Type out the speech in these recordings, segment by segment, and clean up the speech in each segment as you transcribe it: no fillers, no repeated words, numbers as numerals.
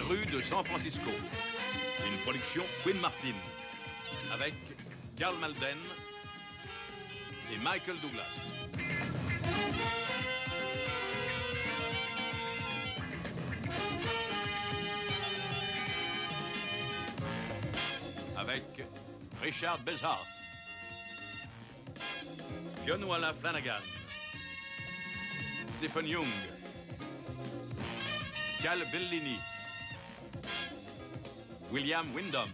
rues de San Francisco. Une production Quinn Martin avec Karl Malden et Michael Douglas. Avec Richard Bezhart, Fionnuala Flanagan, Stephen Young, Cal Bellini, William Wyndham.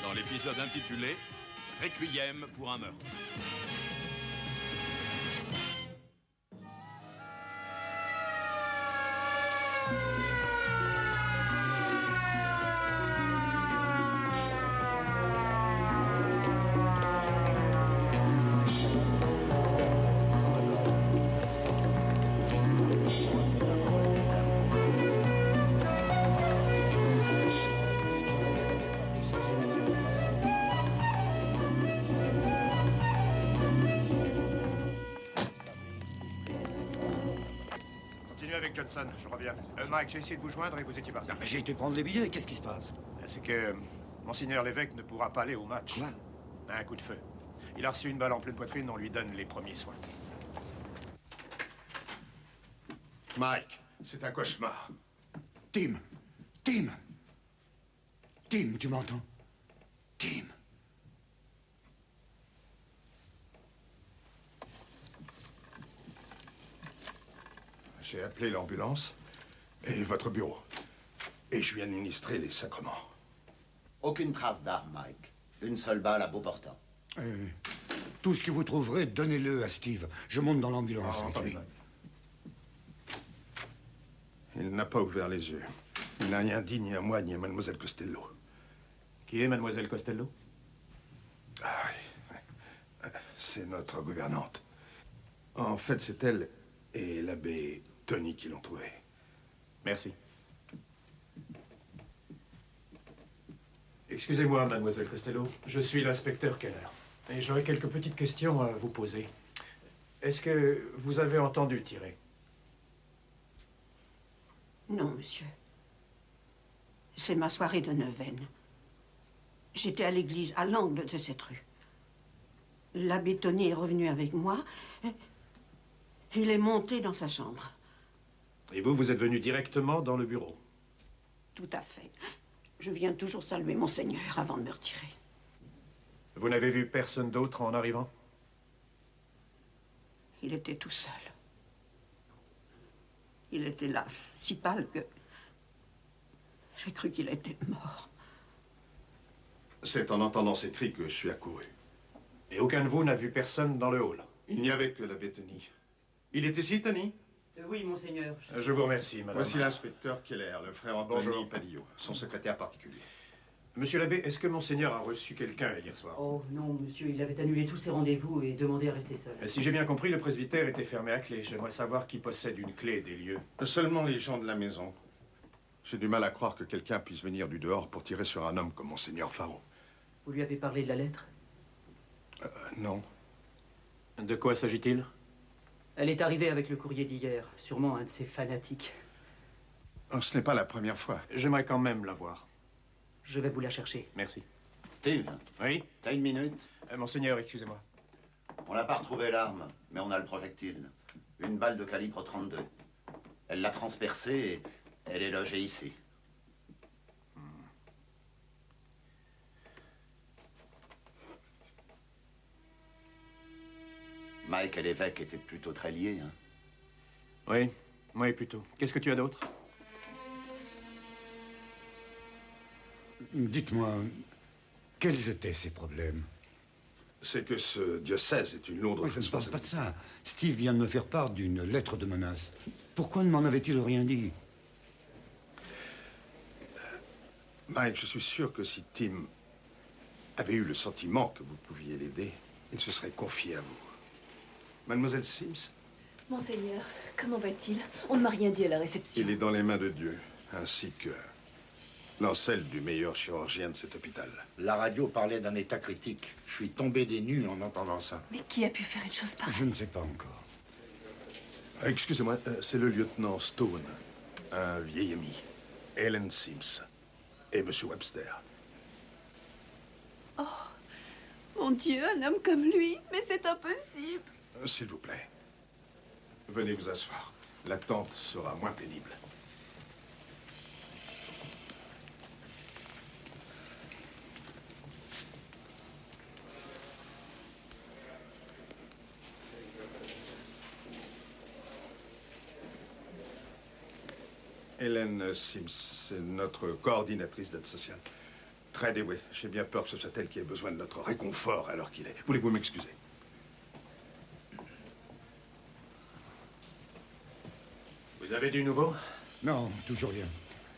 Dans l'épisode intitulé Requiem pour un meurtre. Johnson, je reviens. Mike, j'ai essayé de vous joindre et vous étiez parti. Non, mais j'ai été prendre les billets, qu'est-ce qui se passe? C'est que Monseigneur l'évêque ne pourra pas aller au match. Quoi? Un coup de feu. Il a reçu une balle en pleine poitrine, on lui donne les premiers soins. Mike, c'est un cauchemar. Tim, tu m'entends? Tim. J'ai appelé l'ambulance et votre bureau. Et je lui ai administré les sacrements. Aucune trace d'arme, Mike. Une seule balle à bout portant. Tout ce que vous trouverez, donnez-le à Steve. Je monte dans l'ambulance avec lui. Il n'a pas ouvert les yeux. Il n'a rien dit ni à moi ni à mademoiselle Costello. Qui est mademoiselle Costello? Ah oui. C'est notre gouvernante. En fait, c'est elle et l'abbé Tony qui l'ont trouvé. Merci. Excusez-moi, mademoiselle Costello. Je suis l'inspecteur Keller. Et j'aurais quelques petites questions à vous poser. Est-ce que vous avez entendu tirer? Non, monsieur. C'est ma soirée de neuvaine. J'étais à l'église, à l'angle de cette rue. L'abbé Tony est revenu avec moi. Il est monté dans sa chambre. Et vous, vous êtes venu directement dans le bureau? Tout à fait. Je viens toujours saluer Monseigneur avant de me retirer. Vous n'avez vu personne d'autre en arrivant? Il était tout seul. Il était là, si pâle que... j'ai cru qu'il était mort. C'est en entendant ces cris que je suis accouru. Et aucun de vous n'a vu personne dans le hall? Il n'y avait que l'abbé Tony. Il est ici, Tony? Oui, monseigneur. Je vous remercie, madame. Voici l'inspecteur Keller, le frère Anthony Bonjour. Padillo, son secrétaire particulier. Monsieur l'abbé, est-ce que Monseigneur a reçu quelqu'un hier soir? Oh non, monsieur, il avait annulé tous ses rendez-vous et demandé à rester seul. Si j'ai bien compris, le presbytère était fermé à clé. J'aimerais savoir qui possède une clé des lieux. Seulement les gens de la maison. J'ai du mal à croire que quelqu'un puisse venir du dehors pour tirer sur un homme comme Monseigneur Faro. Vous lui avez parlé de la lettre? Non. De quoi s'agit-il? Elle est arrivée avec le courrier d'hier. Sûrement un de ces fanatiques. Oh, ce n'est pas la première fois. J'aimerais quand même la voir. Je vais vous la chercher. Merci. Steve, Oui? t'as une minute? Monseigneur, excusez-moi. On n'a pas retrouvé l'arme, mais on a le projectile. Une balle de calibre 32. Elle l'a transpercée et elle est logée ici. Mike et l'évêque étaient plutôt très liés, hein? Oui, plutôt. Qu'est-ce que tu as d'autre? Dites-moi, quels étaient ces problèmes? C'est que ce diocèse est une lourde Je ne parle responsabilité. pas de ça. Steve vient de me faire part d'une lettre de menace. Pourquoi ne m'en avait-il rien dit? Mike, je suis sûr que si Tim avait eu le sentiment que vous pouviez l'aider, il se serait confié à vous. Mademoiselle Sims? Monseigneur, comment va-t-il? On ne m'a rien dit à la réception. Il est dans les mains de Dieu, ainsi que Non, celle du meilleur chirurgien de cet hôpital. La radio parlait d'un état critique. Je suis tombé des nues en entendant ça. Mais qui a pu faire une chose pareille? Je ne sais pas encore. Excusez-moi, c'est le lieutenant Stone, un vieil ami. Helen Sims et Monsieur Webster. Oh, mon Dieu, un homme comme lui, mais c'est impossible. S'il vous plaît, venez vous asseoir. L'attente sera moins pénible. Hélène Sims, c'est notre coordinatrice d'aide sociale. Très douée. J'ai bien peur que ce soit elle qui ait besoin de notre réconfort alors qu'il est. Voulez-vous m'excuser? Vous avez du nouveau? Non, toujours rien.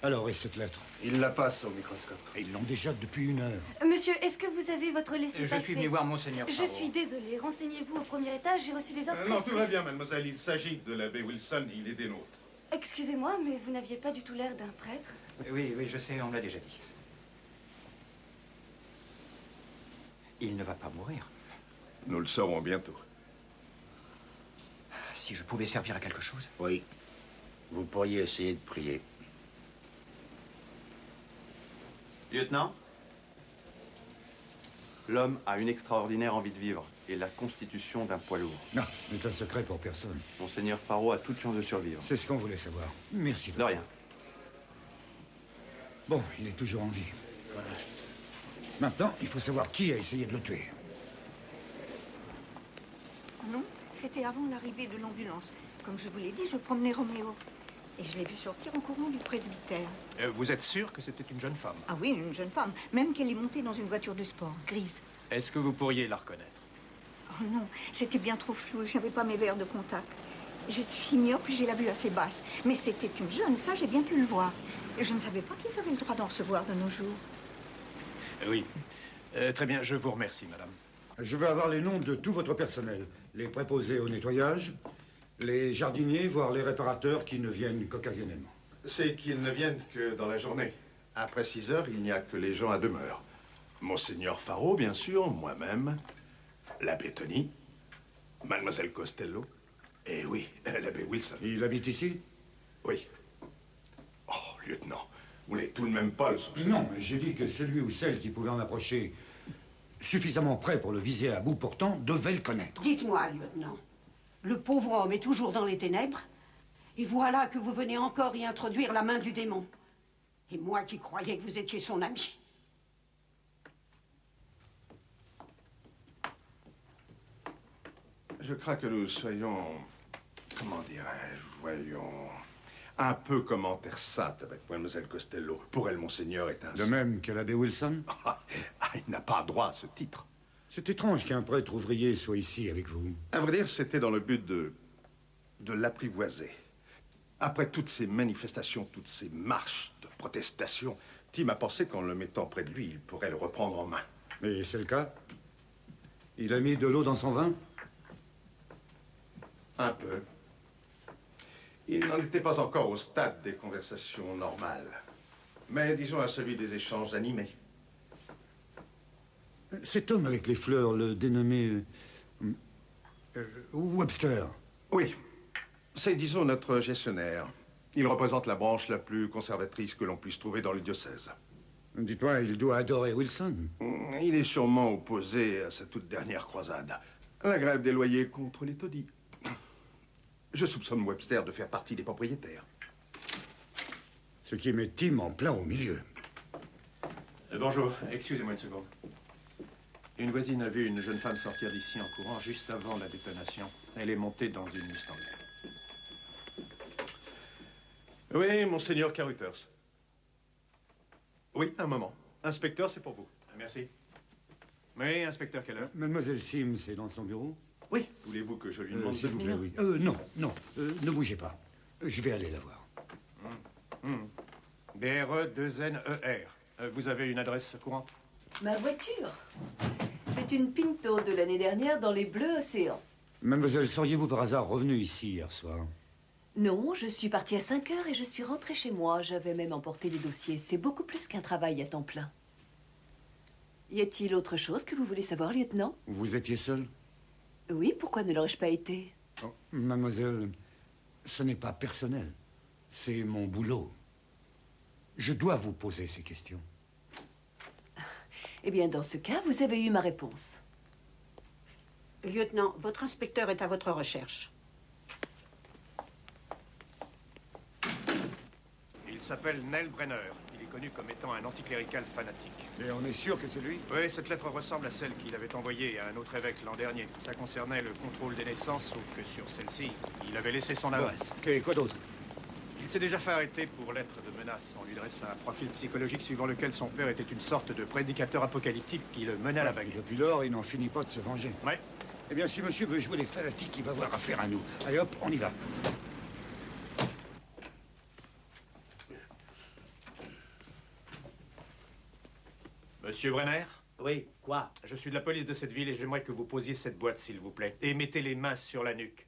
Alors, et cette lettre? Il la passe au microscope. Et ils l'ont déjà depuis 1 heure. Monsieur, est-ce que vous avez votre laissez-passer? Je suis venu voir Monseigneur Je Farrow. suis désolée. Renseignez-vous au premier étage. J'ai reçu des ordres. Non, tout va bien, mademoiselle. Il s'agit de l'abbé Wilson. Il est des nôtres. Excusez-moi, mais vous n'aviez pas du tout l'air d'un prêtre. Oui, je sais, on me l'a déjà dit. Il ne va pas mourir. Nous le saurons bientôt. Si je pouvais servir à quelque chose. Oui. Vous pourriez essayer de prier. Lieutenant, l'homme a une extraordinaire envie de vivre et la constitution d'un poids lourd. Non, ce n'est un secret pour personne. Monseigneur Farrow a toute chance de survivre. C'est ce qu'on voulait savoir. Merci. De rien. Bon, il est toujours en vie. Maintenant, il faut savoir qui a essayé de le tuer. Non, c'était avant l'arrivée de l'ambulance. Comme je vous l'ai dit, je promenais Roméo. Et je l'ai vu sortir en courant du presbytère. Vous êtes sûr que c'était une jeune femme? Ah oui, une jeune femme. Même qu'elle est montée dans une voiture de sport, grise. Est-ce que vous pourriez la reconnaître? Oh non, c'était bien trop flou. Je n'avais pas mes verres de contact. Je suis myope puis j'ai la vue assez basse. Mais c'était une jeune, ça j'ai bien pu le voir. Je ne savais pas qu'ils avaient le droit d'en recevoir de nos jours. Oui. Très bien, je vous remercie, madame. Je veux avoir les noms de tout votre personnel. Les préposés au nettoyage, les jardiniers, voire les réparateurs qui ne viennent qu'occasionnellement. C'est qu'ils ne viennent que dans la journée. Après 6 heures, il n'y a que les gens à demeure. Monseigneur Farrow, bien sûr, moi-même, l'abbé Tony, mademoiselle Costello, et oui, l'abbé Wilson. Il habite ici? Oui. Oh, lieutenant, vous n'êtes tout de même pas le soupçonner. Non, mais j'ai dit que celui ou celle qui pouvait en approcher suffisamment près pour le viser à bout portant devait le connaître. Dites-moi, lieutenant, le pauvre homme est toujours dans les ténèbres, et voilà que vous venez encore y introduire la main du démon. Et moi qui croyais que vous étiez son ami. Je crains que nous soyons, comment dirais-je, voyons, un peu commentaires avec mademoiselle Costello. Pour elle, monseigneur est un... De même que l'abbé Wilson? Il n'a pas droit à ce titre. C'est étrange qu'un prêtre ouvrier soit ici avec vous. À vrai dire, c'était dans le but de l'apprivoiser. Après toutes ces manifestations, toutes ces marches de protestation, Tim a pensé qu'en le mettant près de lui, il pourrait le reprendre en main. Mais c'est le cas? Il a mis de l'eau dans son vin? Un peu. Il n'en était pas encore au stade des conversations normales. Mais disons à celui des échanges animés. Cet homme avec les fleurs, le dénommé Webster. Oui. C'est, disons, notre gestionnaire. Il représente la branche la plus conservatrice que l'on puisse trouver dans le diocèse. Dites-moi, il doit adorer Wilson. Il est sûrement opposé à sa toute dernière croisade. La grève des loyers contre les taudis. Je soupçonne Webster de faire partie des propriétaires. Ce qui met Tim en plein au milieu. Bonjour, excusez-moi une seconde. Une voisine a vu une jeune femme sortir d'ici en courant juste avant la détonation. Elle est montée dans une Mustang. Oui, monseigneur Carruthers. Oui, un moment. Inspecteur, c'est pour vous. Merci. Oui, inspecteur Keller. Mademoiselle Sims est dans son bureau? Oui. Voulez-vous que je lui demande s'il vous plaît, oui. Non, ne bougez pas. Je vais aller la voir. BRE2NER. Vous avez une adresse courante? Ma voiture. C'est une Pinto de l'année dernière dans les bleus océans. Mademoiselle, seriez-vous par hasard revenue ici hier soir? Non, je suis partie à 5 heures et je suis rentrée chez moi. J'avais même emporté des dossiers. C'est beaucoup plus qu'un travail à temps plein. Y a-t-il autre chose que vous voulez savoir, lieutenant? Vous étiez seul? Oui, pourquoi ne l'aurais-je pas été? Oh, mademoiselle, ce n'est pas personnel. C'est mon boulot. Je dois vous poser ces questions. Eh bien, dans ce cas, vous avez eu ma réponse. Lieutenant, votre inspecteur est à votre recherche. Il s'appelle Nell Brenner. Il est connu comme étant un anticlérical fanatique. Et on est sûr que c'est lui? Oui, cette lettre ressemble à celle qu'il avait envoyée à un autre évêque l'an dernier. Ça concernait le contrôle des naissances, sauf que sur celle-ci, il avait laissé son adresse. Bon. Et quoi d'autre? Il s'est déjà fait arrêter pour lettre de menace. On lui dresse un profil psychologique suivant lequel son père était une sorte de prédicateur apocalyptique qui le menait à la baguette. Depuis lors, il n'en finit pas de se venger. Ouais. Eh bien, si monsieur veut jouer les fanatiques, il va avoir affaire à nous. Allez hop, on y va. Monsieur Brenner? Oui, quoi? Je suis de la police de cette ville et j'aimerais que vous posiez cette boîte, s'il vous plaît. Et mettez les mains sur la nuque.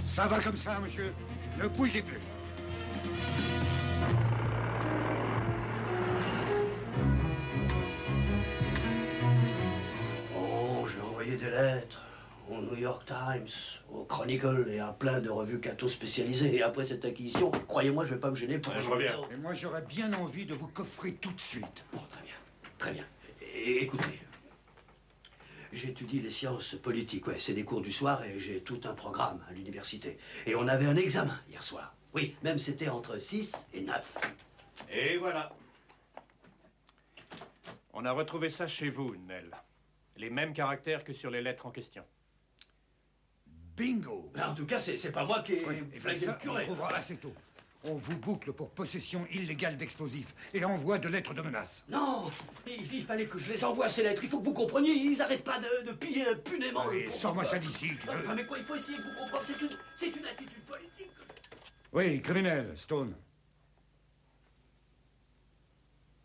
Ça va comme ça, monsieur. Ne bougez plus. Oh, j'ai envoyé des lettres au New York Times, au Chronicle et à plein de revues catho spécialisées. Et après cette acquisition, croyez-moi, je vais pas me gêner pour... Je reviens. Et moi, j'aurais bien envie de vous coffrer tout de suite. Bon, très bien. Très bien. Et écoutez, j'étudie les sciences politiques, ouais, c'est des cours du soir et j'ai tout un programme à l'université. Et on avait un examen hier soir. Oui, même c'était entre 6 et 9. Et voilà. On a retrouvé ça chez vous, Nell. Les mêmes caractères que sur les lettres en question. Bingo! Mais en tout cas, c'est pas moi qui ai flagué le On curé. trouvera assez tôt. On vous boucle pour possession illégale d'explosifs et envoi de lettres de menace. Non, il fallait que je les envoie ces lettres. Il faut que vous compreniez, ils n'arrêtent pas de piller impunément. Allez, sors-moi ça d'ici, tu veux. Ah, mais quoi, il faut essayer de vous comprendre. C'est une attitude politique. Oui, criminel, Stone.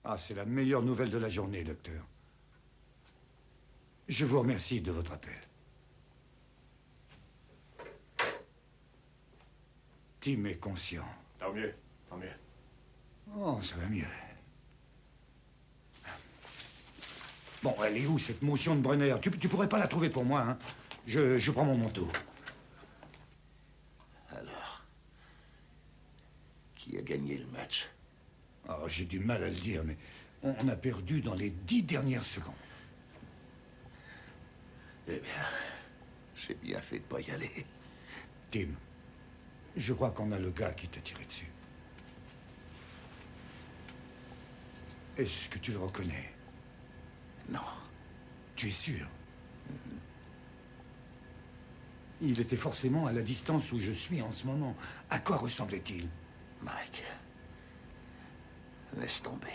Ah, c'est la meilleure nouvelle de la journée, docteur. Je vous remercie de votre appel. Tim est conscient. Tant mieux, tant mieux. Oh, ça va mieux. Bon, elle est où, cette motion de Brenner? Tu pourrais pas la trouver pour moi, hein? Je prends mon manteau. Alors, qui a gagné le match? Oh, j'ai du mal à le dire, mais on a perdu dans les 10 dernières secondes. Eh bien, j'ai bien fait de pas y aller. Tim, je crois qu'on a le gars qui t'a tiré dessus. Est-ce que tu le reconnais? Non. Tu es sûr? Il était forcément à la distance où je suis en ce moment. À quoi ressemblait-il? Mike, laisse tomber.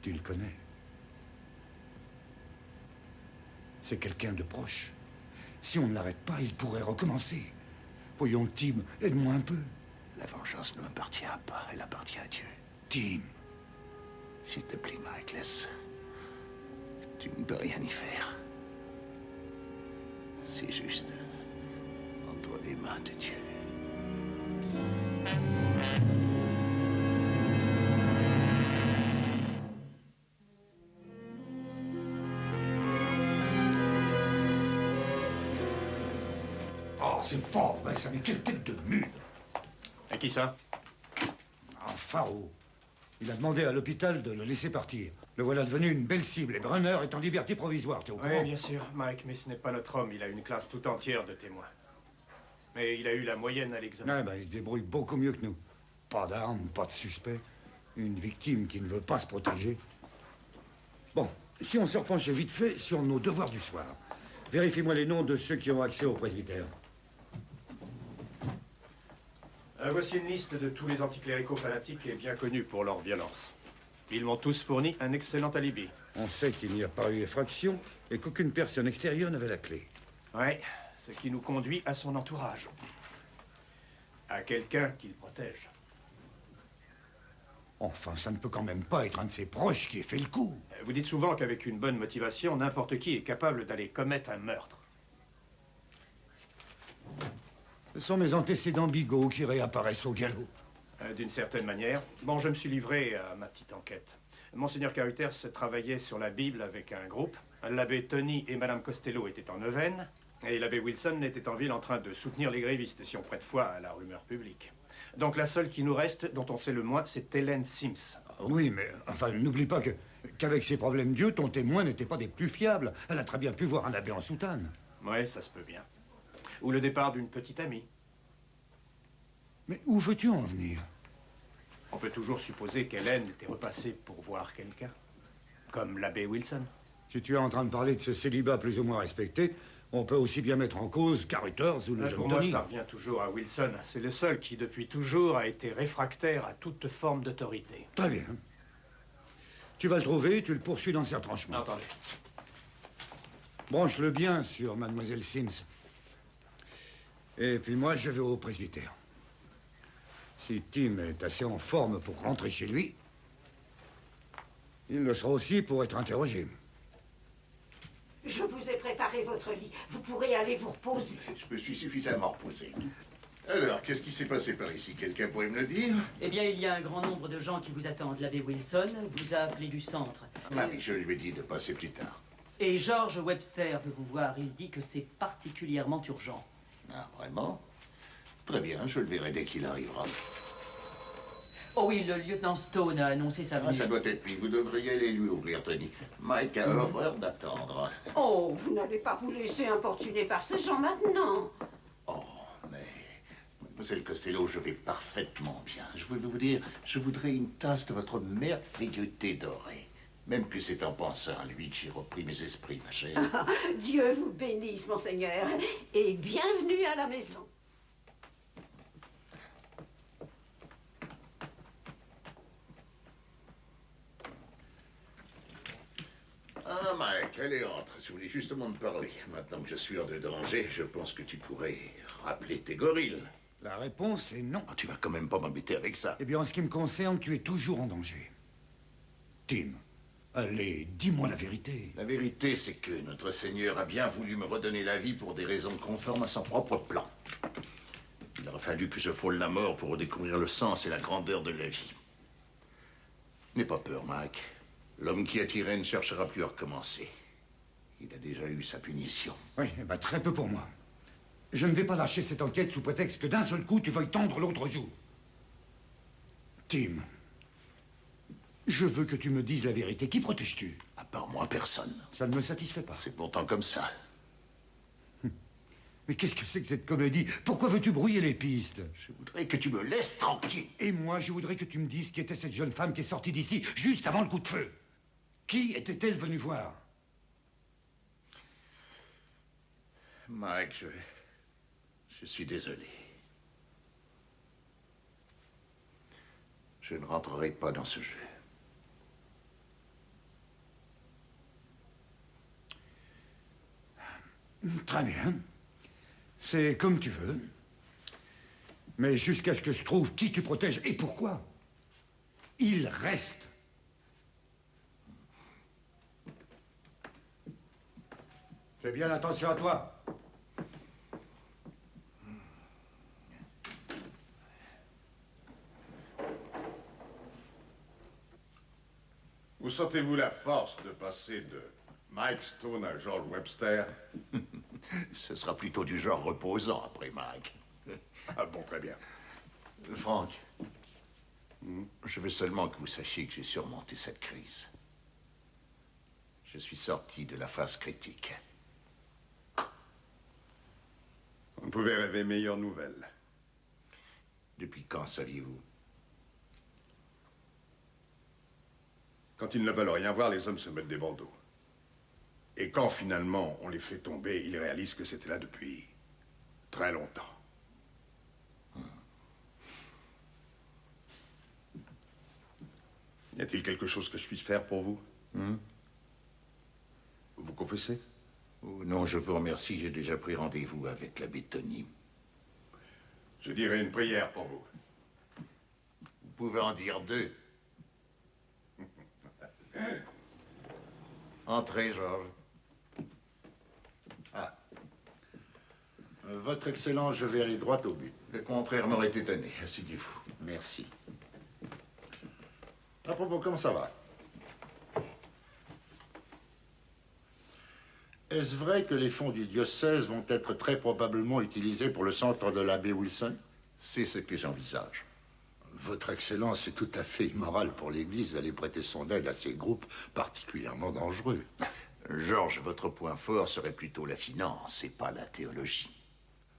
Tu le connais? C'est quelqu'un de proche. Si on ne l'arrête pas, il pourrait recommencer. Voyons, Tim, aide-moi un peu. La vengeance ne m'appartient pas, elle appartient à Dieu. Tim. S'il te plaît, Mike, laisse. Tu ne peux rien y faire. C'est juste entre les mains de Dieu. Oh, c'est pas vrai, ça, mais quelle tête de mule! Et qui ça? Un Faro. Il a demandé à l'hôpital de le laisser partir. Le voilà devenu une belle cible et Brenner est en liberté provisoire, t'es au courant? Oui, bien sûr, Mike, mais ce n'est pas notre homme. Il a une classe tout entière de témoins. Mais il a eu la moyenne à l'examen. Ah, ben, il se débrouille beaucoup mieux que nous. Pas d'armes, pas de suspect. Une victime qui ne veut pas se protéger. Bon, si on se repenchait vite fait sur nos devoirs du soir. Vérifiez-moi les noms de ceux qui ont accès au presbytère. Voici une liste de tous les anticléricaux fanatiques et bien connus pour leur violence. Ils m'ont tous fourni un excellent alibi. On sait qu'il n'y a pas eu effraction et qu'aucune personne extérieure n'avait la clé. Oui, ce qui nous conduit à son entourage. À quelqu'un qu'il protège. Enfin, ça ne peut quand même pas être un de ses proches qui ait fait le coup. Vous dites souvent qu'avec une bonne motivation, n'importe qui est capable d'aller commettre un meurtre. Ce sont mes antécédents bigots qui réapparaissent au galop. D'une certaine manière. Bon, je me suis livré à ma petite enquête. Monseigneur Carruthers travaillait sur la Bible avec un groupe. L'abbé Tony et Madame Costello étaient en Neuvaine. Et l'abbé Wilson était en ville en train de soutenir les grévistes, si on prête foi à la rumeur publique. Donc la seule qui nous reste, dont on sait le moins, c'est Hélène Sims. Oui, mais enfin, n'oublie pas qu'avec ses problèmes d'yeux, ton témoin n'était pas des plus fiables. Elle a très bien pu voir un abbé en soutane. Oui, ça se peut bien. Ou le départ d'une petite amie. Mais où veux-tu en venir? On peut toujours supposer qu'Hélène était repassée pour voir quelqu'un. Comme l'abbé Wilson. Si tu es en train de parler de ce célibat plus ou moins respecté, on peut aussi bien mettre en cause Carruthers ou le jeune Pour moi, Tony. ça revient toujours à Wilson. C'est le seul qui, depuis toujours, a été réfractaire à toute forme d'autorité. Très bien. Tu vas le trouver, tu le poursuis dans ses retranchements. Attendez. Branche-le bien sur mademoiselle Sims. Et puis moi, je vais au presbytère. Si Tim est assez en forme pour rentrer chez lui, il le sera aussi pour être interrogé. Je vous ai préparé votre lit. Vous pourrez aller vous reposer. Je me suis suffisamment reposé. Alors, qu'est-ce qui s'est passé par ici? Quelqu'un pourrait me le dire? Eh bien, il y a un grand nombre de gens qui vous attendent. L'abbé Wilson vous a appelé du centre. Ah oui, je lui ai dit de passer plus tard. Et George Webster veut vous voir. Il dit que c'est particulièrement urgent. Ah, vraiment? Très bien, je le verrai dès qu'il arrivera. Oh oui, le lieutenant Stone a annoncé sa venue. Ah, ça doit être lui. Vous devriez aller lui ouvrir, Tony. Mike a horreur d'attendre. Oh, vous n'allez pas vous laisser importuner par ces gens maintenant. Oh, mais... Mademoiselle Costello, je vais parfaitement bien. Je voulais vous dire, je voudrais une tasse de votre merveilleux thé doré. Même que c'est en pensant à lui que j'ai repris mes esprits, ma chère. Dieu vous bénisse, monseigneur, et bienvenue à la maison. Ah, Mike, allez, entre. Je voulais justement te parler. Maintenant que je suis hors de danger, je pense que tu pourrais rappeler tes gorilles. La réponse est non. Ah, tu vas quand même pas m'embêter avec ça. Eh bien, en ce qui me concerne, tu es toujours en danger. Tim, allez, dis-moi la vérité. La vérité, c'est que notre Seigneur a bien voulu me redonner la vie pour des raisons conformes à son propre plan. Il aurait fallu que je frôle la mort pour redécouvrir le sens et la grandeur de la vie. N'aie pas peur, Mike. L'homme qui a tiré ne cherchera plus à recommencer. Il a déjà eu sa punition. Oui, eh ben, très peu pour moi. Je ne vais pas lâcher cette enquête sous prétexte que d'un seul coup, tu veuilles tendre l'autre joue. Tim, je veux que tu me dises la vérité. Qui protèges-tu? À part moi, personne. Ça ne me satisfait pas. C'est pourtant comme ça. Mais qu'est-ce que c'est que cette comédie? Pourquoi veux-tu brouiller les pistes? Je voudrais que tu me laisses tranquille. Et moi, je voudrais que tu me dises qui était cette jeune femme qui est sortie d'ici juste avant le coup de feu. Qui était-elle venue voir? Mike, je suis désolé. Je ne rentrerai pas dans ce jeu. Très bien. C'est comme tu veux. Mais jusqu'à ce que je trouve qui tu protèges et pourquoi, il reste. Fais bien attention à toi. Où sentez-vous la force de passer de Mike Stone à George Webster? Ce sera plutôt du genre reposant après Mike. Ah bon, très bien. Frank, je veux seulement que vous sachiez que j'ai surmonté cette crise. Je suis sorti de la phase critique. On pouvait rêver meilleure nouvelle. Depuis quand saviez-vous? Quand ils ne veulent rien voir, les hommes se mettent des bandeaux. Et quand finalement on les fait tomber, ils réalisent que c'était là depuis très longtemps. Y a-t-il quelque chose que je puisse faire pour vous? Vous confessez? Oh, non, je vous remercie. J'ai déjà pris rendez-vous avec l'abbé Tony. Je dirai une prière pour vous. Vous pouvez en dire deux. Entrez, Georges. Ah. Votre Excellence, je vais aller droit au but. Le contraire m'aurait étonné. Asseyez-vous. Merci. À propos, comment ça va? Est-ce vrai que les fonds du diocèse vont être très probablement utilisés pour le centre de l'abbé Wilson? C'est ce que j'envisage. Votre Excellence, c'est tout à fait immoral pour l'Église d'aller prêter son aide à ces groupes particulièrement dangereux. Georges, votre point fort serait plutôt la finance et pas la théologie.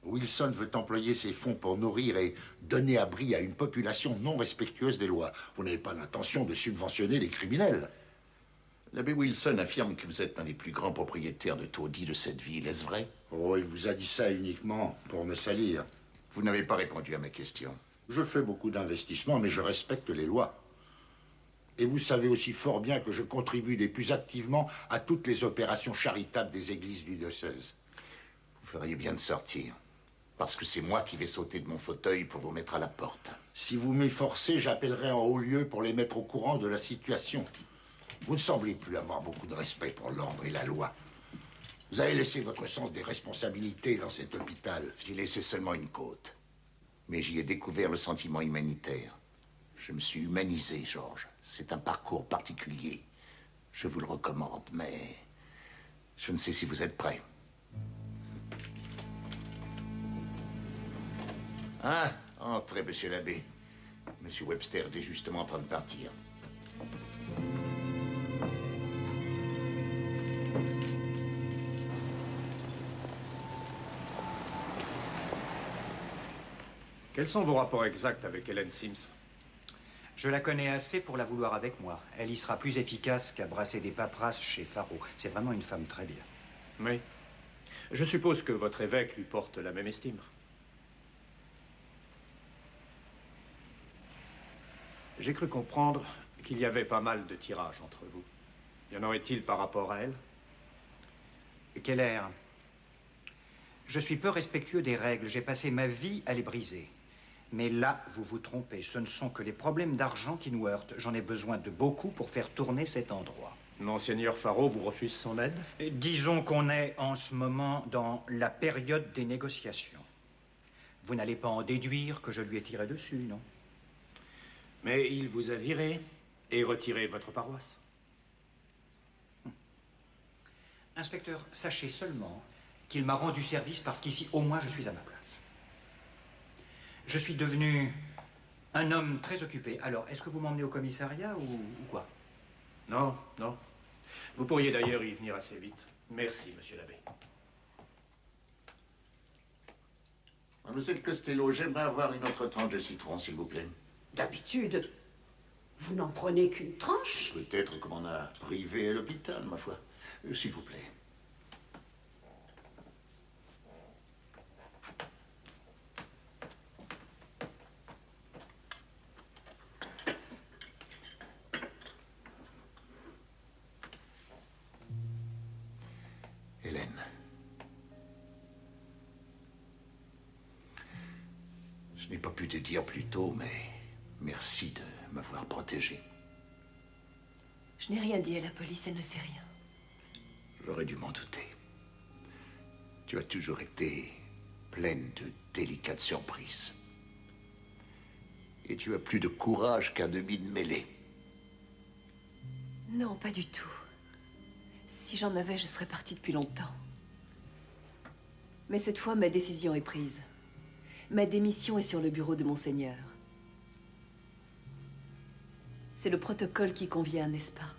Wilson veut employer ces fonds pour nourrir et donner abri à une population non respectueuse des lois. Vous n'avez pas l'intention de subventionner les criminels. L'abbé Wilson affirme que vous êtes un des plus grands propriétaires de taudis de cette ville, est-ce vrai? Oh, il vous a dit ça uniquement pour me salir. Vous n'avez pas répondu à ma question. Je fais beaucoup d'investissements, mais je respecte les lois. Et vous savez aussi fort bien que je contribue des plus activement à toutes les opérations charitables des églises du diocèse. Vous feriez bien de sortir. Parce que c'est moi qui vais sauter de mon fauteuil pour vous mettre à la porte. Si vous m'efforcez, j'appellerai en haut lieu pour les mettre au courant de la situation. Vous ne semblez plus avoir beaucoup de respect pour l'ordre et la loi. Vous avez laissé votre sens des responsabilités dans cet hôpital. J'y ai laissé seulement une côte. Mais j'y ai découvert le sentiment humanitaire. Je me suis humanisé, Georges. C'est un parcours particulier. Je vous le recommande, mais je ne sais si vous êtes prêt. Ah, entrez, monsieur l'abbé. Monsieur Webster est justement en train de partir. Quels sont vos rapports exacts avec Hélène Sims? Je la connais assez pour la vouloir avec moi. Elle y sera plus efficace qu'à brasser des paperasses chez Faro. C'est vraiment une femme très bien. Oui. Je suppose que votre évêque lui porte la même estime. J'ai cru comprendre qu'il y avait pas mal de tirages entre vous. Y en aurait-il par rapport à elle? Keller, je suis peu respectueux des règles. J'ai passé ma vie à les briser. Mais là, vous vous trompez. Ce ne sont que les problèmes d'argent qui nous heurtent. J'en ai besoin de beaucoup pour faire tourner cet endroit. Monseigneur Faro vous refuse son aide? Disons qu'on est en ce moment dans la période des négociations. Vous n'allez pas en déduire que je lui ai tiré dessus, non? Mais il vous a viré et retiré votre paroisse. Inspecteur, sachez seulement qu'il m'a rendu service parce qu'ici, au moins, je suis à ma place. Je suis devenu un homme très occupé. Alors, est-ce que vous m'emmenez au commissariat ou quoi? Non, non. Vous pourriez d'ailleurs y venir assez vite. Merci, monsieur l'abbé. Mademoiselle Costello, j'aimerais avoir une autre tranche de citron, s'il vous plaît. D'habitude, vous n'en prenez qu'une tranche? Peut-être qu'on m'en a privé à l'hôpital, ma foi. S'il vous plaît. Hélène. Je n'ai pas pu te dire plus tôt, mais merci de m'avoir protégé. Je n'ai rien dit à la police, elle ne sait rien. J'aurais dû m'en douter. Tu as toujours été pleine de délicates surprises. Et tu as plus de courage qu'un demi-de-mêlée. Non, pas du tout. Si j'en avais, je serais partie depuis longtemps. Mais cette fois, ma décision est prise. Ma démission est sur le bureau de Monseigneur. C'est le protocole qui convient, n'est-ce pas?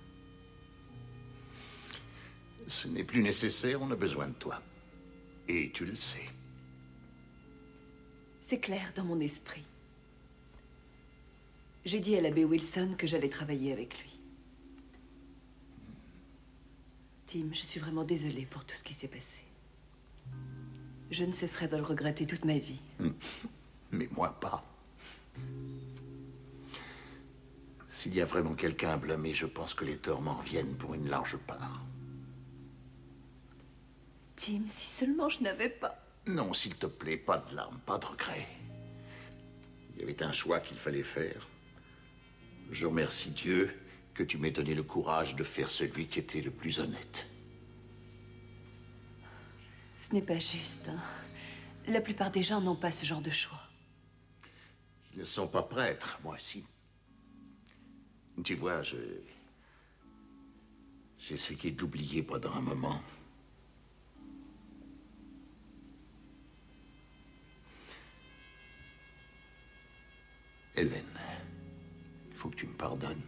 Ce n'est plus nécessaire, on a besoin de toi. Et tu le sais. C'est clair dans mon esprit. J'ai dit à l'abbé Wilson que j'allais travailler avec lui. Tim, je suis vraiment désolée pour tout ce qui s'est passé. Je ne cesserai de le regretter toute ma vie. Mais moi pas. S'il y a vraiment quelqu'un à blâmer, je pense que les torts m'en reviennent pour une large part. Tim, si seulement je n'avais pas... Non, s'il te plaît, pas de larmes, pas de regrets. Il y avait un choix qu'il fallait faire. Je remercie Dieu que tu m'aies donné le courage de faire celui qui était le plus honnête. Ce n'est pas juste, hein. La plupart des gens n'ont pas ce genre de choix. Ils ne sont pas prêtres, moi si. Tu vois, j'ai essayé de l'oublier pendant un moment. Hélène, il faut que tu me pardonnes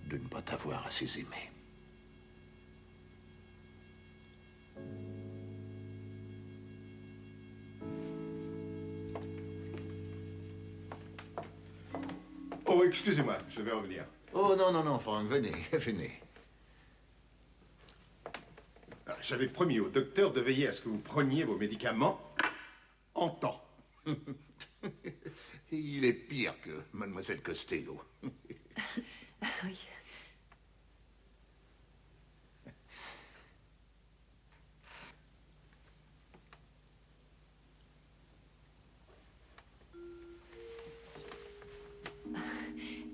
de ne pas t'avoir assez aimé. Oh, excusez-moi, je vais revenir. Oh, non, non, non, Franck, venez, venez. Alors, j'avais promis au docteur de veiller à ce que vous preniez vos médicaments en temps. Il est pire que Mademoiselle Costello. Oui.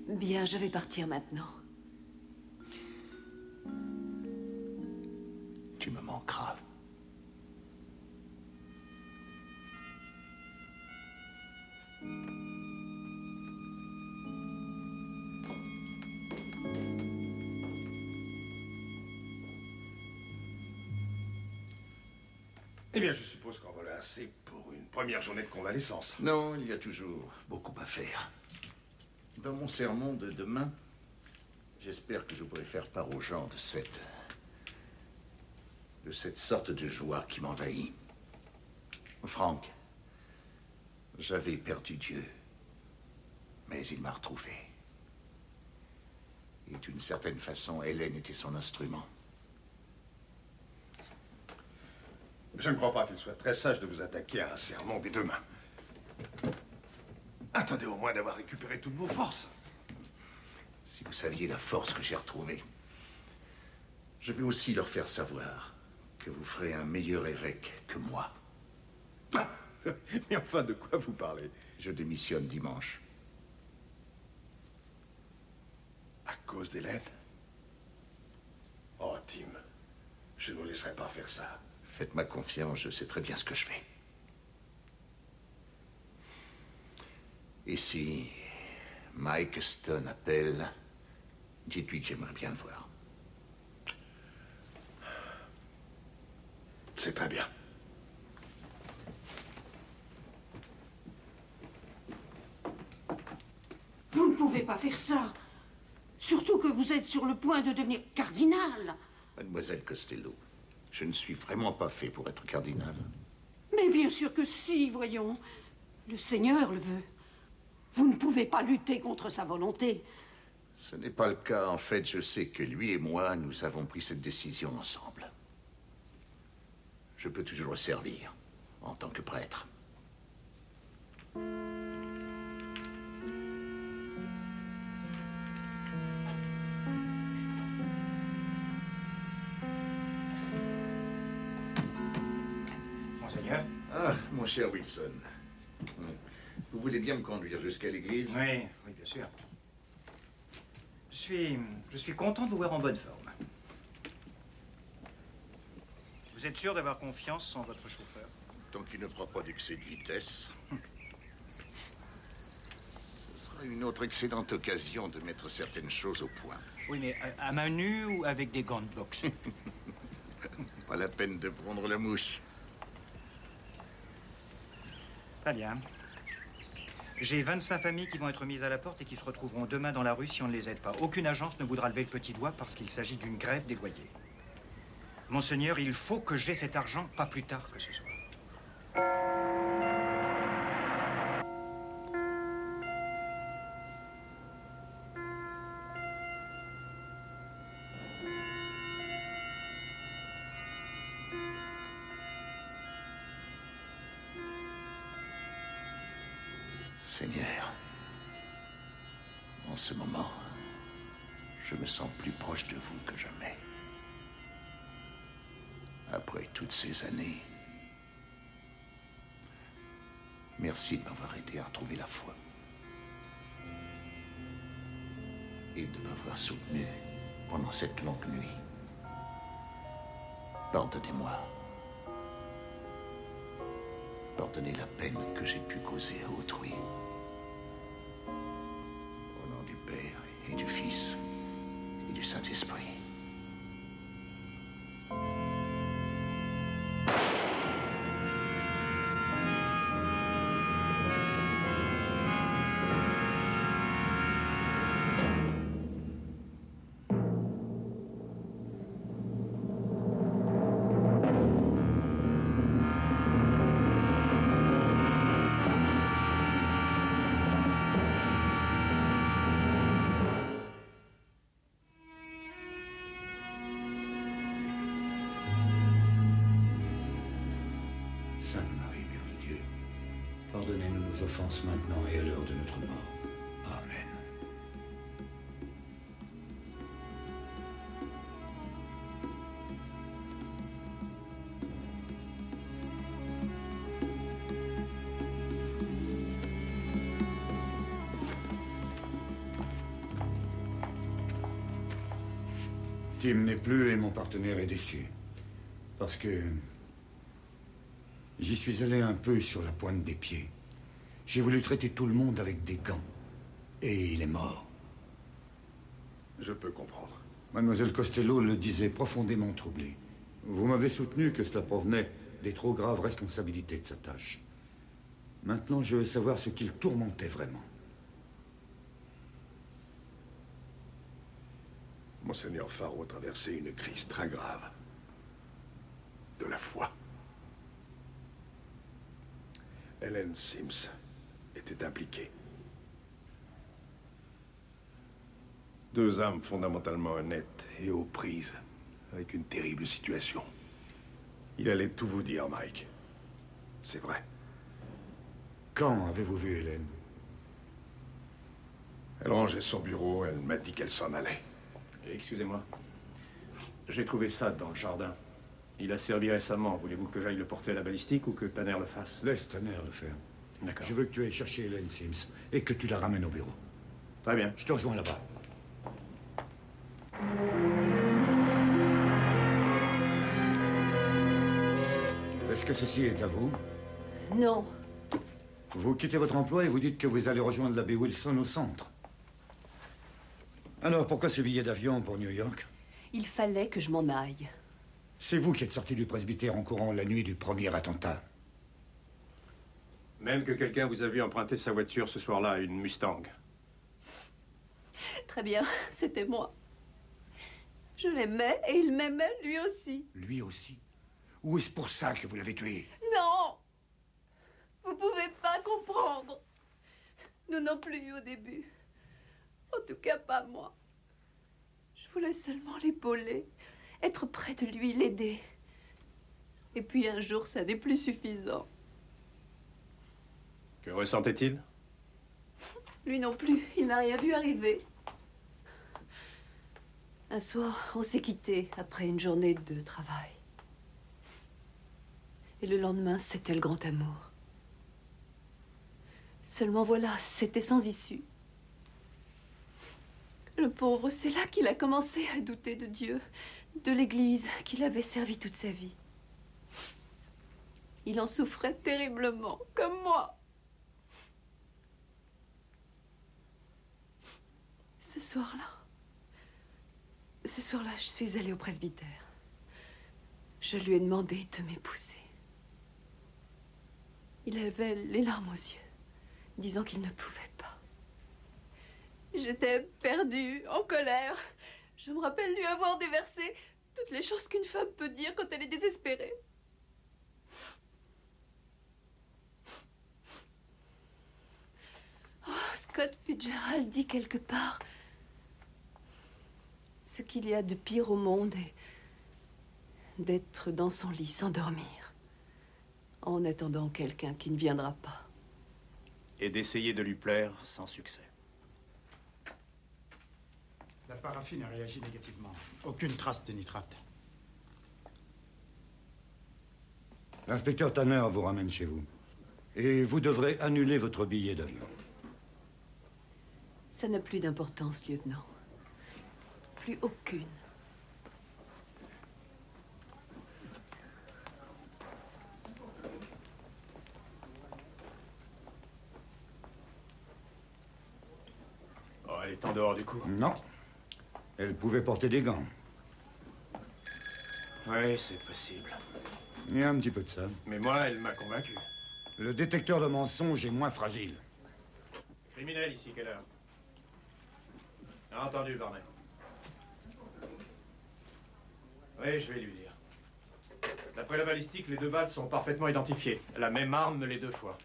Bien, je vais partir maintenant. Tu me manqueras. Eh bien, je suppose qu'en voilà assez pour une première journée de convalescence. Non, il y a toujours beaucoup à faire. Dans mon sermon de demain, j'espère que je pourrai faire part aux gens de cette sorte de joie qui m'envahit. Franck, j'avais perdu Dieu, mais il m'a retrouvé. Et d'une certaine façon, Hélène était son instrument. Je ne crois pas qu'il soit très sage de vous attaquer à un sermon des deux mains. Attendez au moins d'avoir récupéré toutes vos forces. Si vous saviez la force que j'ai retrouvée, je vais aussi leur faire savoir que vous ferez un meilleur évêque que moi. Mais enfin, de quoi vous parlez? Je démissionne dimanche. À cause d'Hélène? Oh, Tim, je ne vous laisserai pas faire ça. Faites-moi confiance, je sais très bien ce que je fais. Et si Mike Stone appelle, dites-lui que j'aimerais bien le voir. C'est très bien. Vous ne pouvez pas faire ça. Surtout que vous êtes sur le point de devenir cardinal. Mademoiselle Costello, je ne suis vraiment pas fait pour être cardinal. Mais bien sûr que si, voyons. Le Seigneur le veut. Vous ne pouvez pas lutter contre sa volonté. Ce n'est pas le cas. En fait, je sais que lui et moi, nous avons pris cette décision ensemble. Je peux toujours le servir en tant que prêtre. Monseigneur? Ah, mon cher Wilson. Vous voulez bien me conduire jusqu'à l'église? Oui, oui, bien sûr. Je suis content de vous voir en bonne forme. Vous êtes sûr d'avoir confiance en votre chauffeur? Tant qu'il ne fera pas d'excès de vitesse. Ce sera une autre excellente occasion de mettre certaines choses au point. Oui, mais à main nue ou avec des gants de boxe? Pas la peine de prendre la mouche. Très bien. J'ai 25 familles qui vont être mises à la porte et qui se retrouveront demain dans la rue si on ne les aide pas. Aucune agence ne voudra lever le petit doigt parce qu'il s'agit d'une grève des loyers. Monseigneur, il faut que j'aie cet argent, pas plus tard que ce soir. Seigneur, en ce moment, je me sens plus proche de vous que jamais. Après toutes ces années, merci de m'avoir aidé à retrouver la foi. et de m'avoir soutenu pendant cette longue nuit. Pardonnez-moi. Pardonnez la peine que j'ai pu causer à autrui. Au nom du Père et du Fils et du Saint-Esprit. Sainte Marie, Mère de Dieu, pardonnez-nous nos offenses maintenant et à l'heure de notre mort. Amen. Tim n'est plus et mon partenaire est déçu. Parce que j'y suis allé un peu sur la pointe des pieds. J'ai voulu traiter tout le monde avec des gants. Et il est mort. Je peux comprendre. Mademoiselle Costello le disait profondément troublé. Vous m'avez soutenu que cela provenait des trop graves responsabilités de sa tâche. Maintenant, je veux savoir ce qu'il tourmentait vraiment. Monseigneur Faro traversait une crise très grave. De la foi. Hélène Sims était impliquée. Deux âmes fondamentalement honnêtes et aux prises avec une terrible situation. Il allait tout vous dire, Mike. C'est vrai. Quand avez-vous vu Hélène? Elle rangeait son bureau, elle m'a dit qu'elle s'en allait. Excusez-moi. J'ai trouvé ça dans le jardin. Il a servi récemment. Voulez-vous que j'aille le porter à la balistique ou que Tanner le fasse? Laisse Tanner le faire. D'accord. Je veux que tu ailles chercher Hélène Sims et que tu la ramènes au bureau. Très bien. Je te rejoins là-bas. Est-ce que ceci est à vous? Non. Vous quittez votre emploi et vous dites que vous allez rejoindre l'abbé Wilson au centre. Alors, pourquoi ce billet d'avion pour New York? Il fallait que je m'en aille. C'est vous qui êtes sorti du presbytère en courant la nuit du premier attentat. Même que quelqu'un vous a vu emprunter sa voiture ce soir-là, une Mustang. Très bien, c'était moi. Je l'aimais et il m'aimait lui aussi. Lui aussi? Ou est-ce pour ça que vous l'avez tué? Non! Vous pouvez pas comprendre. Nous non plus au début. En tout cas, pas moi. Je voulais seulement l'épauler, être près de lui, l'aider. Et puis un jour, ça n'est plus suffisant. Que ressentait-il? Lui non plus, il n'a rien vu arriver. Un soir, on s'est quittés après une journée de travail. Et le lendemain, c'était le grand amour. Seulement voilà, c'était sans issue. Le pauvre, c'est là qu'il a commencé à douter de Dieu, De l'Église qu'il avait servi toute sa vie. Il en souffrait terriblement, comme moi. Ce soir-là, je suis allée au presbytère. Je lui ai demandé de m'épouser. Il avait les larmes aux yeux, disant qu'il ne pouvait pas. J'étais perdue, en colère. Je me rappelle lui avoir déversé toutes les choses qu'une femme peut dire quand elle est désespérée. Oh, Scott Fitzgerald dit quelque part ce qu'il y a de pire au monde est d'être dans son lit sans dormir, en attendant quelqu'un qui ne viendra pas. Et d'essayer de lui plaire sans succès. La paraffine a réagi négativement. Aucune trace de nitrate. L'inspecteur Tanner vous ramène chez vous. Et vous devrez annuler votre billet d'avion. Ça n'a plus d'importance, lieutenant. plus aucune. Oh, elle est en dehors du coup. Non. Elle pouvait porter des gants. Oui, c'est possible. Il y a un petit peu de ça. Mais moi, elle m'a convaincu. Le détecteur de mensonges est moins fragile. Criminel ici, quelle heure? Entendu, Barney. Oui, je vais lui dire. D'après la balistique, les deux balles sont parfaitement identifiées. La même arme les deux fois.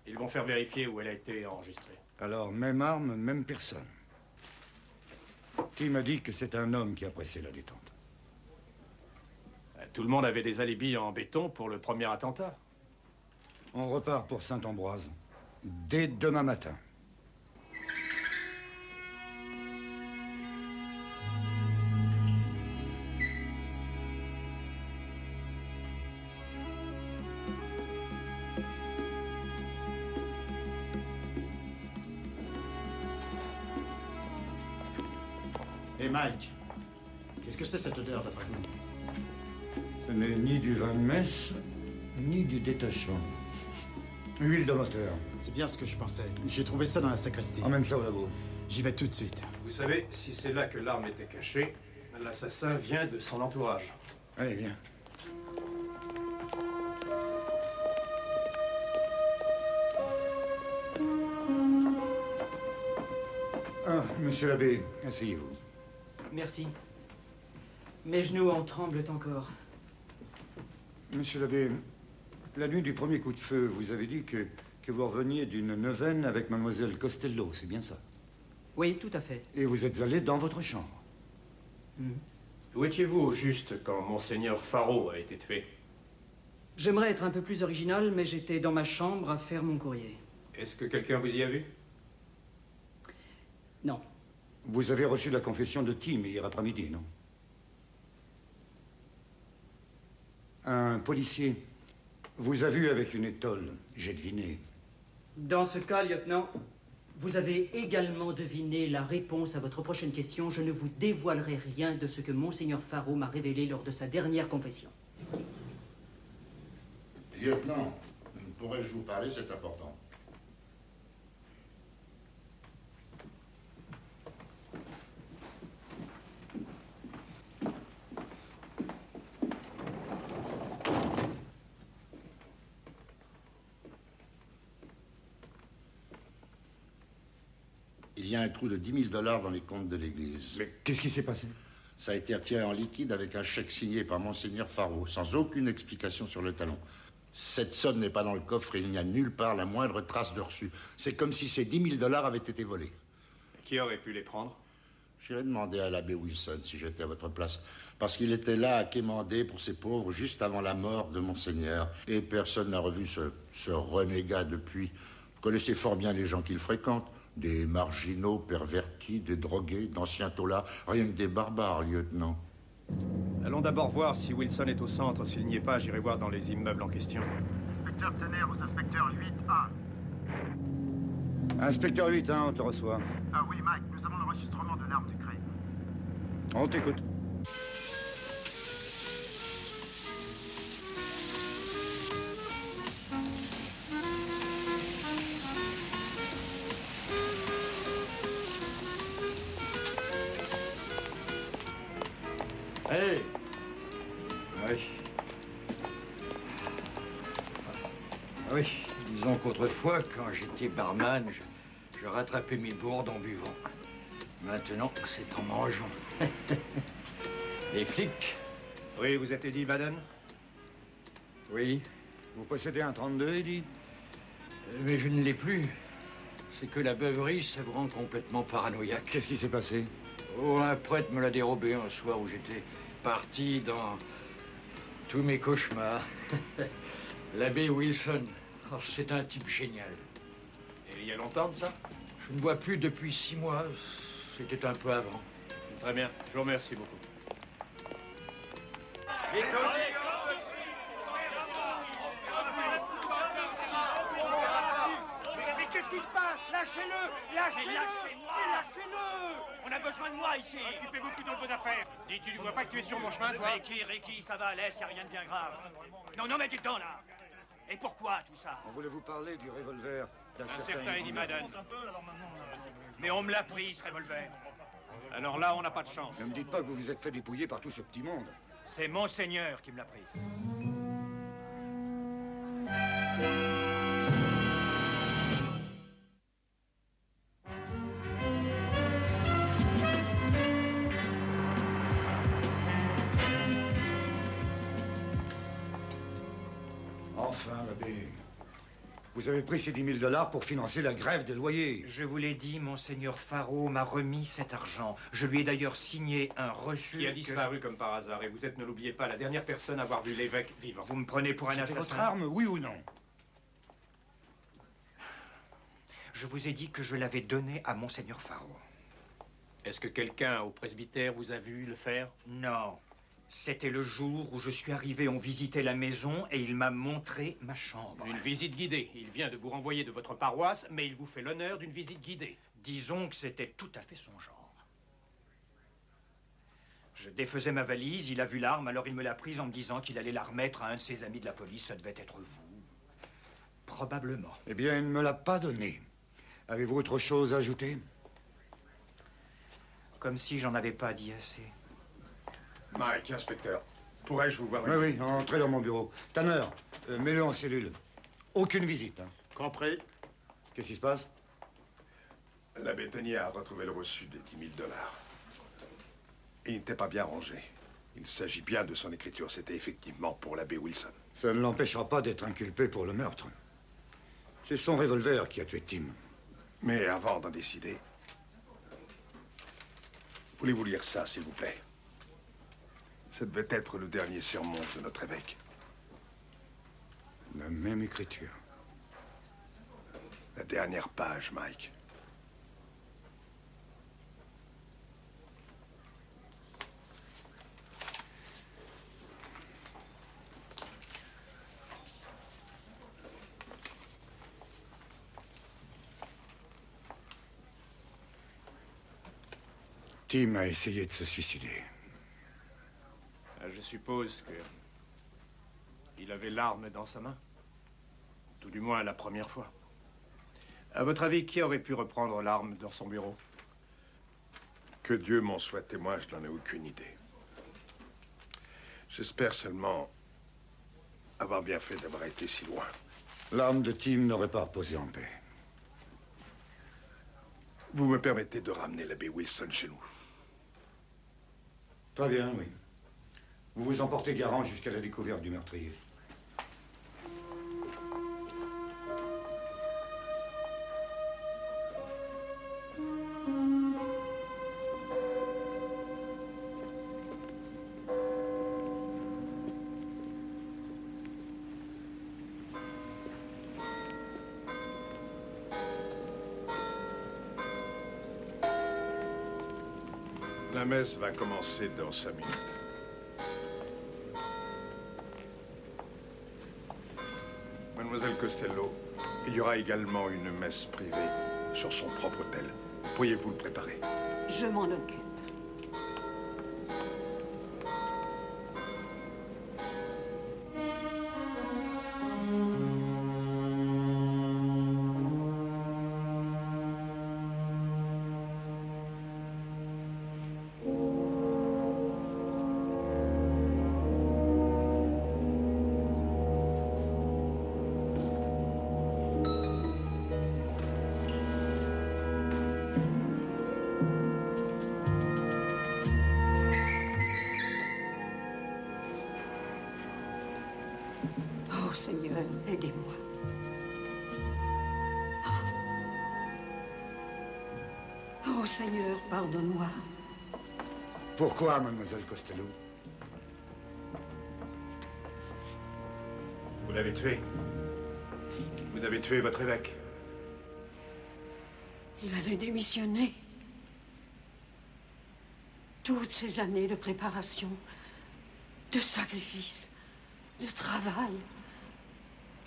Ils vont faire vérifier où elle a été enregistrée. Alors, même arme, même personne. Qui m'a dit que c'est un homme qui a pressé la détente? Tout le monde avait des alibis en béton pour le premier attentat. On repart pour Saint-Ambroise. Dès demain matin. Et Mike, qu'est-ce que c'est cette odeur d'après vous? Ce n'est ni du vin de messe, ni du détachant. Huile de moteur. C'est bien ce que je pensais. J'ai trouvé ça dans la sacristie. Emmène ça au labo. J'y vais tout de suite. Vous savez, si c'est là que l'arme était cachée, l'assassin vient de son entourage. Allez, viens. Ah, monsieur l'abbé, asseyez-vous. Merci. Mes genoux en tremblent encore. Monsieur l'abbé, la nuit du premier coup de feu, vous avez dit que vous reveniez d'une neuvaine avec mademoiselle Costello, c'est bien ça? Oui, tout à fait. Et vous êtes allé dans votre chambre? Où étiez-vous au juste quand Monseigneur Faro a été tué? J'aimerais être un peu plus original, mais j'étais dans ma chambre à faire mon courrier. Est-ce que quelqu'un vous y a vu? Non. Vous avez reçu la confession de Tim hier après-midi, non? Un policier vous a vu avec une étole, j'ai deviné. Dans ce cas, lieutenant, vous avez également deviné la réponse à votre prochaine question. Je ne vous dévoilerai rien de ce que Monseigneur Faro m'a révélé lors de sa dernière confession. Lieutenant, pourrais-je vous parler? C'est important. Il y a un trou de 10 000 $ dans les comptes de l'église. Mais qu'est-ce qui s'est passé? Ça a été retiré en liquide avec un chèque signé par Monseigneur Faro, sans aucune explication sur le talon. Cette somme n'est pas dans le coffre et il n'y a nulle part la moindre trace de reçu. C'est comme si ces 10 000 $ avaient été volés. Qui aurait pu les prendre? J'irais demander à l'abbé Wilson si j'étais à votre place, parce qu'il était là à quémander pour ces pauvres juste avant la mort de Monseigneur. Et personne n'a revu ce renégat depuis. Vous connaissez fort bien les gens qu'il fréquente. Des marginaux, pervertis, des drogués, d'anciens taulas, rien que des barbares, lieutenant. Allons d'abord voir si Wilson est au centre. S'il n'y est pas, j'irai voir dans les immeubles en question. Inspecteur Tanner aux inspecteurs 8A. Inspecteur 8, on te reçoit. Ah oui, Mike, nous avons l'enregistrement de l'arme du crime. On t'écoute. Hey! Oui. Oui, disons qu'autrefois, quand j'étais barman, je rattrapais mes bourdes en buvant. Maintenant, c'est en mangeant. Les flics? Oui, vous êtes Eddie Baden? Oui. Vous possédez un 32, Eddie? Mais je ne l'ai plus. C'est que la beuverie, ça vous rend complètement paranoïaque. Qu'est-ce qui s'est passé? Oh, un prêtre me l'a dérobé un soir où j'étais parti dans tous mes cauchemars. L'abbé Wilson, oh, c'est un type génial. Et il y a longtemps de ça? Je ne bois plus depuis 6 mois. C'était un peu avant. Très bien, je vous remercie beaucoup. Mais qu'est-ce qui se passe là? Lâchez-le! Lâchez-le! Lâchez-le! On a besoin de moi ici. Occupez-vous plutôt de vos affaires. Dis-tu, tu vois pas que tu es sur mon chemin, toi? Ricky, ça va, laisse, y a rien de bien grave. Non, mets du temps, là. Et pourquoi tout ça? On voulait vous parler du revolver d'un certain Eddie Madden. Mais on me l'a pris, ce revolver. Alors là, on n'a pas de chance. Ne me dites pas que vous vous êtes fait dépouiller par tout ce petit monde. C'est Monseigneur qui me l'a pris. Enfin, l'abbé. Vous avez pris ces 10 000 $ pour financer la grève des loyers. Je vous l'ai dit, Monseigneur Faro m'a remis cet argent. Je lui ai d'ailleurs signé un reçu Qui a disparu comme par hasard. Et vous êtes, ne l'oubliez pas, la dernière personne à avoir vu l'évêque vivant. Vous me prenez pour un assassin? C'était votre arme, oui ou non? Je vous ai dit que je l'avais donnée à Monseigneur Faro. Est-ce que quelqu'un au presbytère vous a vu le faire? Non. C'était le jour où je suis arrivé, on visitait la maison et il m'a montré ma chambre. Une visite guidée. Il vient de vous renvoyer de votre paroisse, mais il vous fait l'honneur d'une visite guidée. Disons que c'était tout à fait son genre. Je défaisais ma valise, il a vu l'arme, alors il me l'a prise en me disant qu'il allait la remettre à un de ses amis de la police. Ça devait être vous. Probablement. Eh bien, il ne me l'a pas donnée. Avez-vous autre chose à ajouter? Comme si j'en avais pas dit assez. Mike, inspecteur, pourrais-je vous voir? Oui, entrez dans mon bureau. Tanner, mets-le en cellule. Aucune visite. Hein. Compris. Qu'est-ce qui se passe? L'abbé Tony a retrouvé le reçu des 10 000 $. Il n'était pas bien rangé. Il s'agit bien de son écriture. C'était effectivement pour l'abbé Wilson. Ça ne l'empêchera pas d'être inculpé pour le meurtre. C'est son revolver qui a tué Tim. Mais avant d'en décider, voulez-vous lire ça, s'il vous plaît? Ça devait être le dernier sermon de notre évêque. La même écriture. La dernière page, Mike. Tim a essayé de se suicider. Je suppose que... il avait l'arme dans sa main. Tout du moins la première fois. À votre avis, qui aurait pu reprendre l'arme dans son bureau? Que Dieu m'en soit témoin, je n'en ai aucune idée. J'espère seulement avoir bien fait d'avoir été si loin. L'arme de Tim n'aurait pas reposé en paix. Vous me permettez de ramener l'abbé Wilson chez nous? Très bien, oui. Vous vous emportez garant jusqu'à la découverte du meurtrier. La messe va commencer dans 5 minutes. Mademoiselle Costello, il y aura également une messe privée sur son propre hôtel. Pourriez-vous le préparer? Je m'en occupe. Oh Seigneur, aidez-moi. Oh Seigneur, pardonne-moi. Pourquoi, mademoiselle Costello? Vous l'avez tué. Vous avez tué votre évêque. Il allait démissionner. Toutes ces années de préparation, de sacrifice, de travail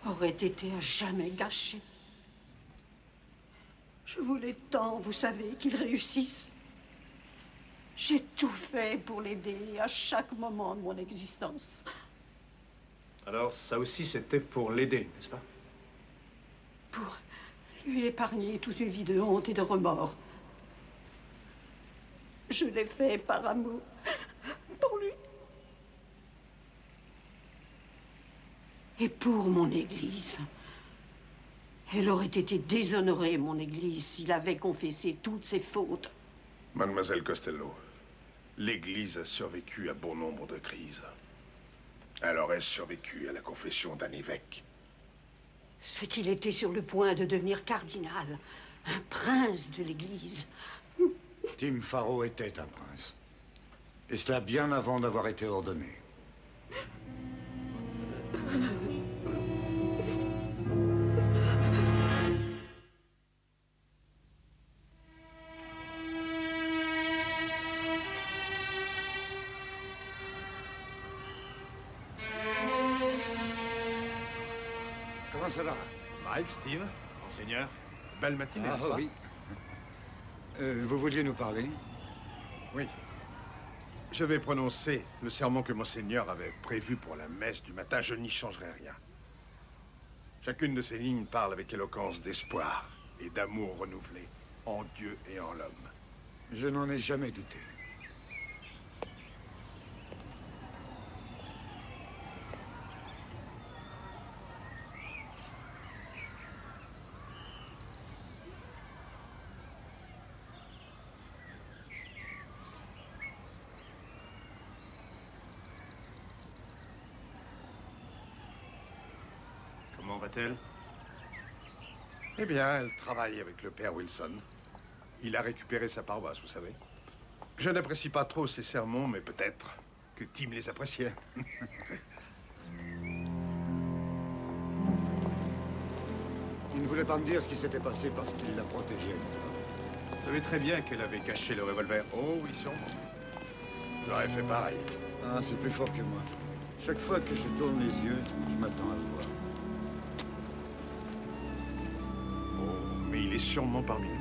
auraient été à jamais gâchées. Je voulais tant, vous savez, qu'il réussisse. J'ai tout fait pour l'aider à chaque moment de mon existence. Alors, ça aussi, c'était pour l'aider, n'est-ce pas? Pour lui épargner toute une vie de honte et de remords. Je l'ai fait par amour pour lui. Et pour mon Église. Elle aurait été déshonorée, mon Église, s'il avait confessé toutes ses fautes. Mademoiselle Costello, l'Église a survécu à bon nombre de crises. Elle aurait survécu à la confession d'un évêque. C'est qu'il était sur le point de devenir cardinal, un prince de l'Église. Tim Farrow était un prince. Et cela bien avant d'avoir été ordonné. Comment ça va? Mike, Steve, monseigneur, belle matinée, Ah n'est-ce pas? oui. Vous vouliez nous parler? Oui. Je vais prononcer le sermon que Monseigneur avait prévu pour la messe du matin. Je n'y changerai rien. Chacune de ces lignes parle avec éloquence d'espoir et d'amour renouvelé en Dieu et en l'homme. Je n'en ai jamais douté. Comment va-t-elle? Eh bien, elle travaille avec le père Wilson. Il a récupéré sa paroisse, vous savez. Je n'apprécie pas trop ses sermons, mais peut-être que Tim les appréciait. Il ne voulait pas me dire ce qui s'était passé parce qu'il la protégeait, n'est-ce pas? Vous savez très bien qu'elle avait caché le revolver. Oh oui, sûrement. J'aurais fait pareil. Ah, c'est plus fort que moi. Chaque fois que je tourne les yeux, je m'attends à le voir. Oh, mais il est sûrement parmi nous.